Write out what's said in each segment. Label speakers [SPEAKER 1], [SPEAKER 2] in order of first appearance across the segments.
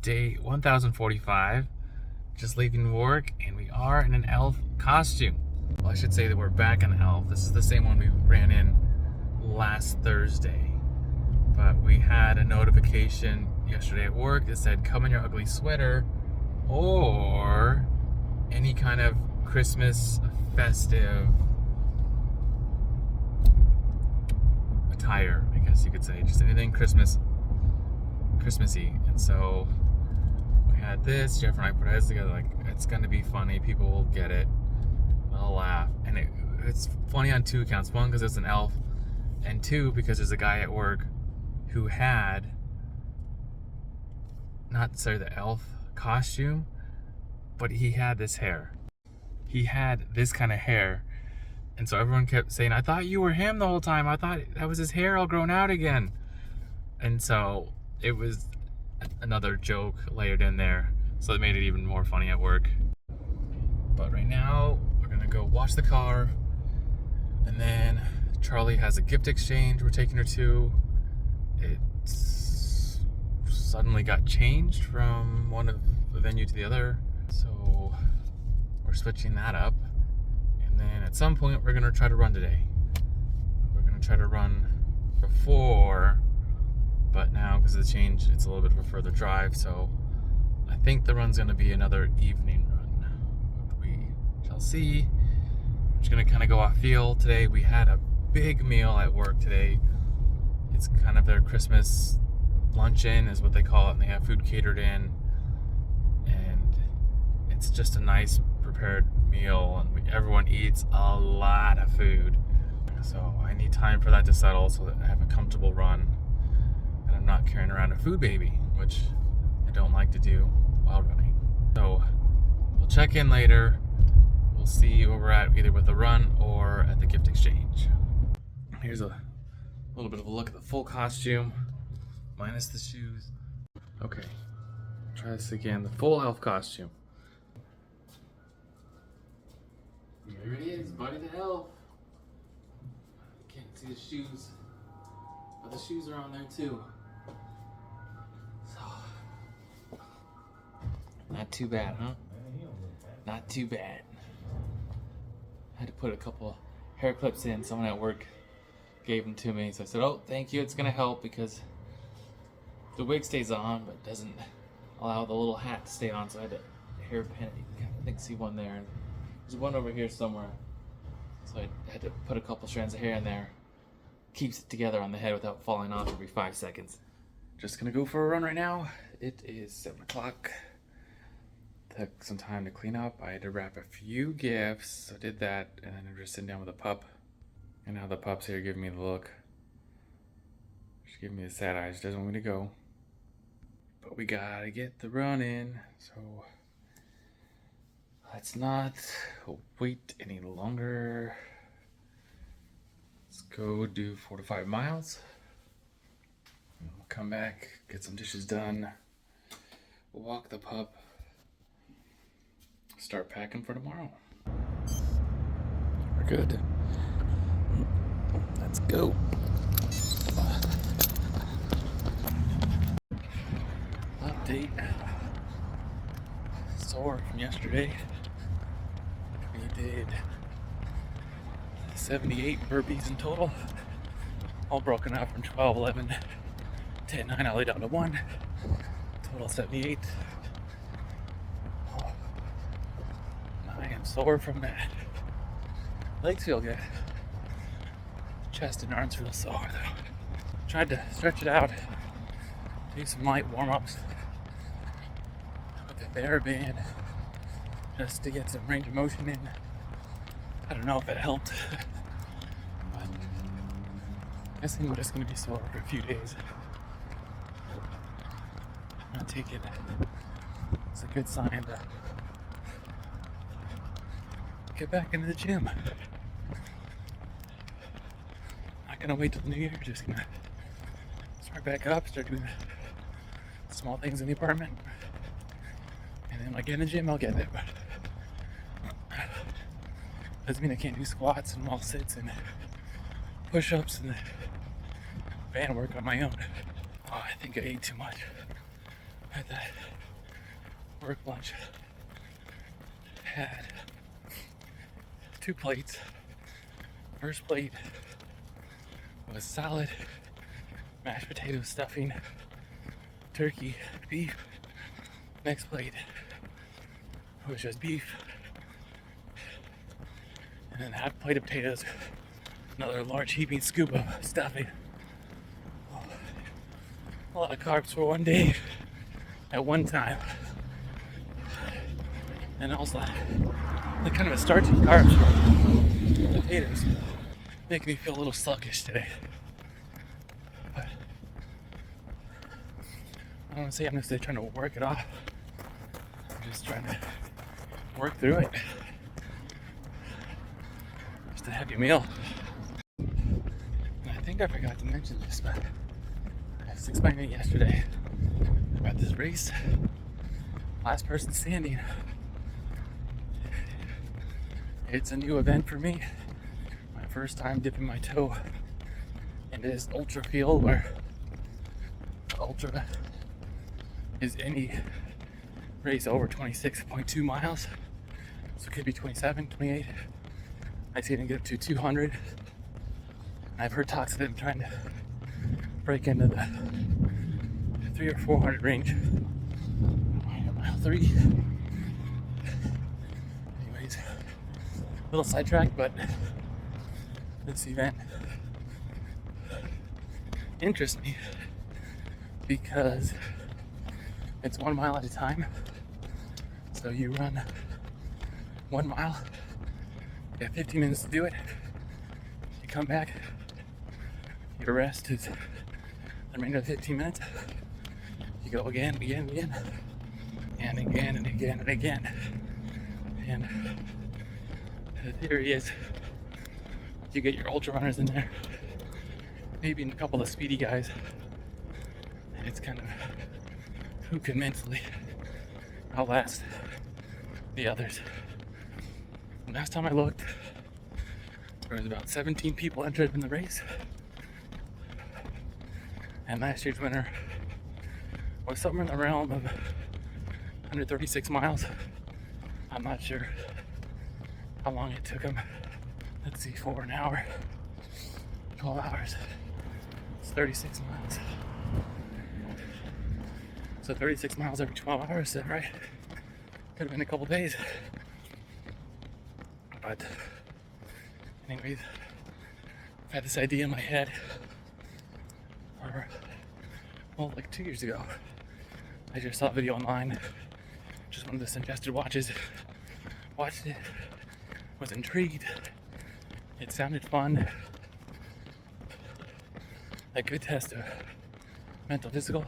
[SPEAKER 1] day 1045, just leaving work, and we are in an elf costume. Well, I should say that we're back in elf. This is the same one we ran in last Thursday. But we had a notification yesterday at work that said, come in your ugly sweater or any kind of Christmas festive attire, I guess you could say. Just anything Christmassy. And so we had this. Jeff and I put our heads together, like, it's gonna be funny. People will get it. They'll laugh. And it's funny on two accounts. One, because it's an elf, and two, because there's a guy at work who had not necessarily the elf costume, but he had this hair. He had this kind of hair. And so everyone kept saying, I thought you were him the whole time. I thought that was his hair all grown out again. And so it was another joke layered in there. So it made it even more funny at work. But right now, we're gonna go wash the car. And then Charlie has a gift exchange we're taking her to. It suddenly got changed from one of the venue to the other. So we're switching that up. And then at some point, we're gonna try to run today. We're gonna try to run before, but now because of the change, it's a little bit of a further drive. So I think the run's gonna be another evening run. But we shall see. I'm just gonna kind of go off feel today. We had a big meal at work today. It's kind of their Christmas luncheon is what they call it, and they have food catered in. And it's just a nice prepared meal, and everyone eats a lot of food. So I need time for that to settle so that I have a comfortable run and I'm not carrying around a food baby, which I don't like to do while running. So we'll check in later. We'll see where we're at, either with the run or at the gift exchange. Here's a little bit of a look at the full costume, minus the shoes. Okay, try this again. The full elf costume. There it is, Buddy the Elf. Can't see the shoes, but the shoes are on there too. So, not too bad, huh? Not too bad. I had to put a couple hair clips in. Someone at work gave them to me, so I said, oh, thank you, it's gonna help, because the wig stays on but doesn't allow the little hat to stay on, so I had to hairpin it. You can, I think, see one there. There's one over here somewhere, so I had to put a couple strands of hair in there. Keeps it together on the head without falling off every 5 seconds. Just gonna go for a run right now. It is 7 o'clock. Took some time to clean up. I had to wrap a few gifts, so I did that, and then I'm just sitting down with a pup. And now the pup's here giving me the look. She's giving me the sad eyes. She doesn't want me to go. But we gotta get the run in, so let's not wait any longer. Let's go do 4 to 5 miles. And we'll come back, get some dishes done. We'll walk the pup. Start packing for tomorrow. We're good. Let's go. Update. Sore from yesterday. We did 78 burpees in total. All broken up from 12, 11, 10, 9, all the way down to 1. Total 78. Oh, I am sore from that. Legs feel good. Chest and arms feel sore though. Tried to stretch it out. Do some light warm-ups with the TheraBand just to get some range of motion in. I don't know if it helped, but I'm guessing we're just going to be sore for a few days. I'm not taking it. It's a good sign to get back into the gym. Not gonna wait till the new year, just gonna start back up, start doing the small things in the apartment. And then when I get in the gym, I'll get there. But doesn't mean I can't do squats and wall sits and push-ups and band work on my own. Oh, I think I ate too much. I had that work lunch had 2 plates. First plate was salad, mashed potatoes, stuffing, turkey, beef. Next plate was just beef, and then half a plate of potatoes, another large heaping scoop of stuffing. A lot of carbs for one day at one time. And also the kind of a starchy carbs for potatoes make me feel a little sluggish today. But I don't want to say I'm necessarily trying to work it off. I'm just trying to work through it. Just a heavy meal. And I think I forgot to mention this, but I was explaining yesterday about this race. Last person standing. It's a new event for me. My first time dipping my toe into this ultra field where ultra is any race over 26.2 miles. So it could be 27, 28. I see it can get up to 200. I've heard talks of them trying to break into the 300 or 400 range. Mile 3. Anyways, a little sidetracked, but this event interests me because it's 1 mile at a time. So you run 1 mile, you have 15 minutes to do it. You come back, your rest is the remainder of 15 minutes. You go again, and again, and again, and again, and again. And the theory is you get your ultra runners in there, maybe a couple of speedy guys, and it's kind of who can mentally outlast the others. Last time I looked, there was about 17 people entered in the race, and last year's winner was somewhere in the realm of 136 miles. I'm not sure how long it took him. Let's see, for an hour, 12 hours. It's 36 miles. So 36 miles every 12 hours, is that right? Could have been a couple days. But anyways, I've had this idea in my head for, well, like 2 years ago. I just saw a video online, just one of the suggested watches. Watched it, was intrigued. It sounded fun. A good test of mental, physical.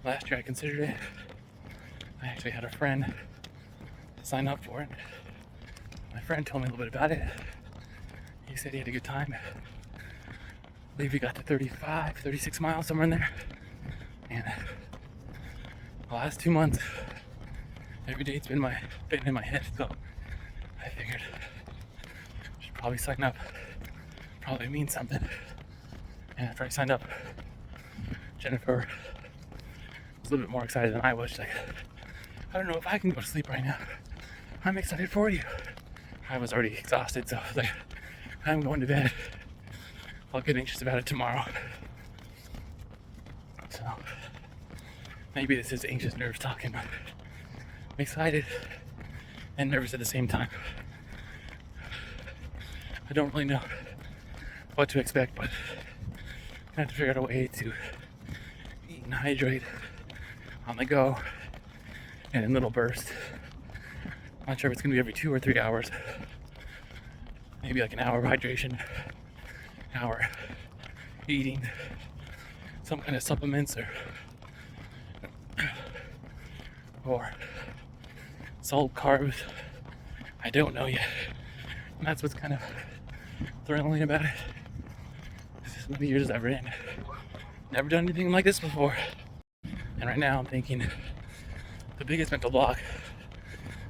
[SPEAKER 1] Last year I considered it. I actually had a friend sign up for it. My friend told me a little bit about it. He said he had a good time. I believe he got to 35, 36 miles, somewhere in there. And the last 2 months, every day it's been in my head. So I figured I should probably sign up. Probably means something. And after I signed up, Jennifer was a little bit more excited than I was. She's like, I don't know if I can go to sleep right now. I'm excited for you. I was already exhausted, so I was like, I'm going to bed. I'll get anxious about it tomorrow. So maybe this is anxious nerves talking, but I'm excited and nervous at the same time. I don't really know what to expect, but I have to figure out a way to eat and hydrate on the go and in little bursts. I'm not sure if it's going to be every 2 or 3 hours. Maybe like an hour of hydration, hour eating some kind of supplements or salt, carbs. I don't know yet. And that's what's kind of thrilling about it. As many years as I've ran, never done anything like this before. And right now I'm thinking the biggest mental block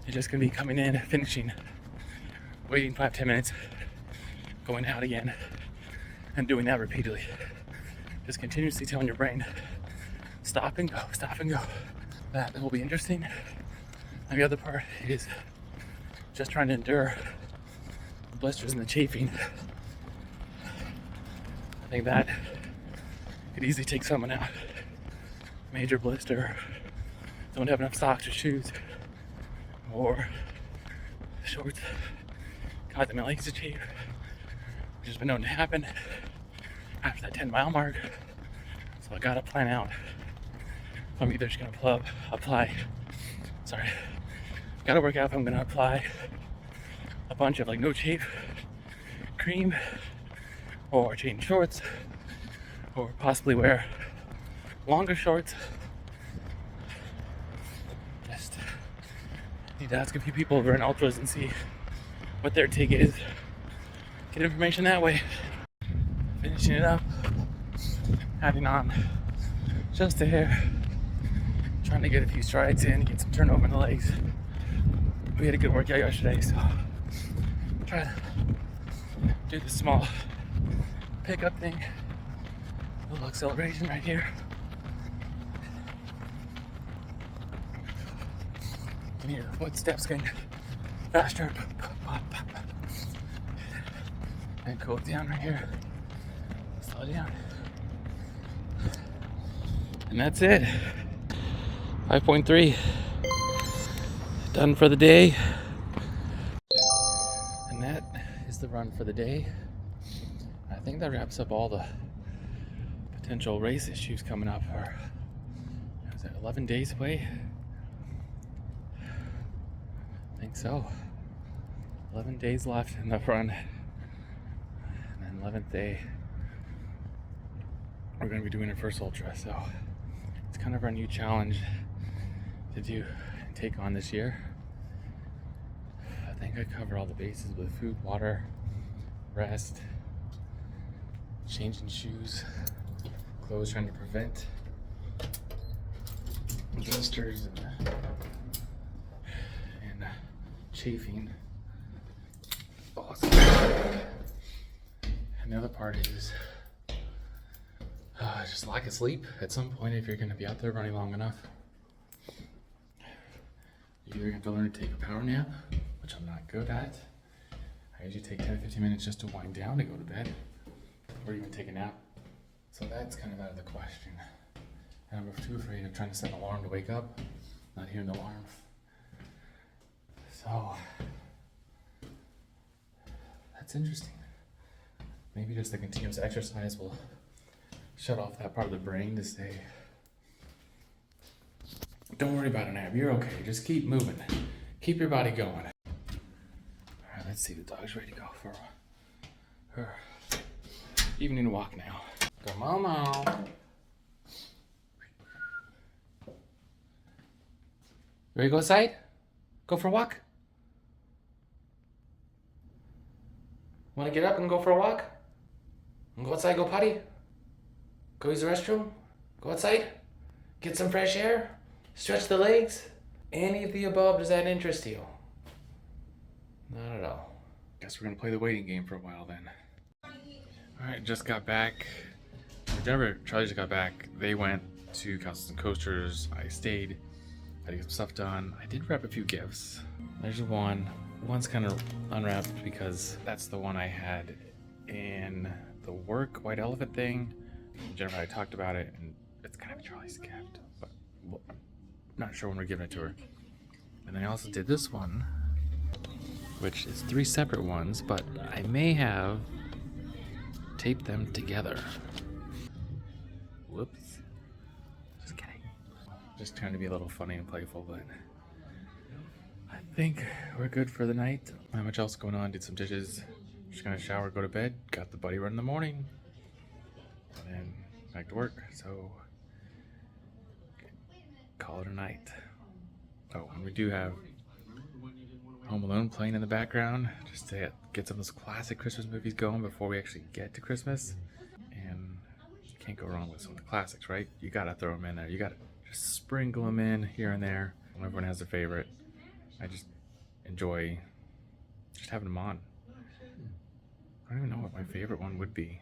[SPEAKER 1] is just gonna be coming in, finishing, waiting 5-10 minutes, going out again, and doing that repeatedly. Just continuously telling your brain, stop and go, stop and go.
[SPEAKER 2] That will be interesting. And the other part is just trying to endure the blisters and the chafing. I think that could easily take someone out. Major blister. Don't have enough socks or shoes or shorts. Causing my legs to chafe, which has been known to happen after that 10-mile mark. So I gotta plan out. I'm either just gonna gotta work out if I'm gonna apply a bunch of like no chafe cream or change shorts or possibly wear longer shorts. Just need to ask a few people over in Ultras and see what their take is. Get information that way. Finishing it up, adding on just a hair, trying to get a few strides in, get some turnover in the legs. We had a good workout yesterday, so try to do the small pickup thing, a little acceleration right here. You can hear the footsteps getting faster. And cool it down right here. Slow down. And that's it. 5.3. Done for the day. And that is the run for the day. I think that wraps up all the potential race issues coming up. Is it 11 days away? I think so. 11 days left in the run. And then 11th day, we're going to be doing our first ultra. So it's kind of our new challenge to do and take on this year. I think I cover all the bases with food, water, rest, changing shoes, clothes, trying to prevent blisters and chafing. Awesome. And the other part is just lack of sleep. At some point, if you're going to be out there running long enough, you're either going to learn to take a power nap, which I'm not good at. I usually take 10 to 15 minutes just to wind down to go to bed, or even take a nap. So that's kind of out of the question. And I'm too afraid of trying to set an alarm to wake up, not hearing the alarm. So that's interesting. Maybe just the continuous exercise will shut off that part of the brain to say, don't worry about a nap, you're okay, just keep moving. Keep your body going. All right, let's see, the dog's ready to go for her evening walk now. Go, Momo. Ready to go outside? Go for a walk? Want to get up and go for a walk? And go outside, go potty? Go use the restroom? Go outside? Get some fresh air? Stretch the legs? Any of the above, does that interest you? Not at all. Guess we're gonna play the waiting game for a while then. Alright, just got back. Jennifer, Charlie just got back. They went to Castles and Coasters. I stayed. I had to get some stuff done. I did wrap a few gifts. There's one. One's kind of unwrapped because that's the one I had in the work white elephant thing. Jennifer and I talked about it, and it's kind of Charlie's gift, but not sure when we're giving it to her. And I also did this one, which is 3 separate ones, but I may have taped them together. Whoops. Just kidding. Just trying to be a little funny and playful, but I think we're good for the night. Not much else going on. Did some dishes. Just gonna shower, go to bed. Got the buddy run in the morning. And then back to work. So call it a night. Oh, and we do have Home Alone playing in the background just to get some of those classic Christmas movies going before we actually get to Christmas. And you can't go wrong with some of the classics, right? You gotta throw them in there. You gotta just sprinkle them in here and there. Everyone has their favorite. I just enjoy just having them on. I don't even know what my favorite one would be.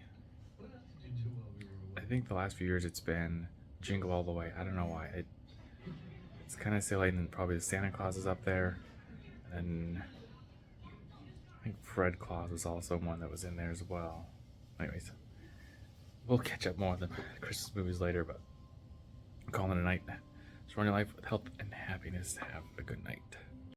[SPEAKER 2] I think the last few years it's been Jingle All the Way. I don't know why.
[SPEAKER 1] kind of silly, and then probably the Santa Claus is up there. And then I think Fred Claus was also one that was in there as well. Anyways, we'll catch up more on the Christmas movies later, but I'm calling it a night. Just run your life with health and happiness. Have a good night.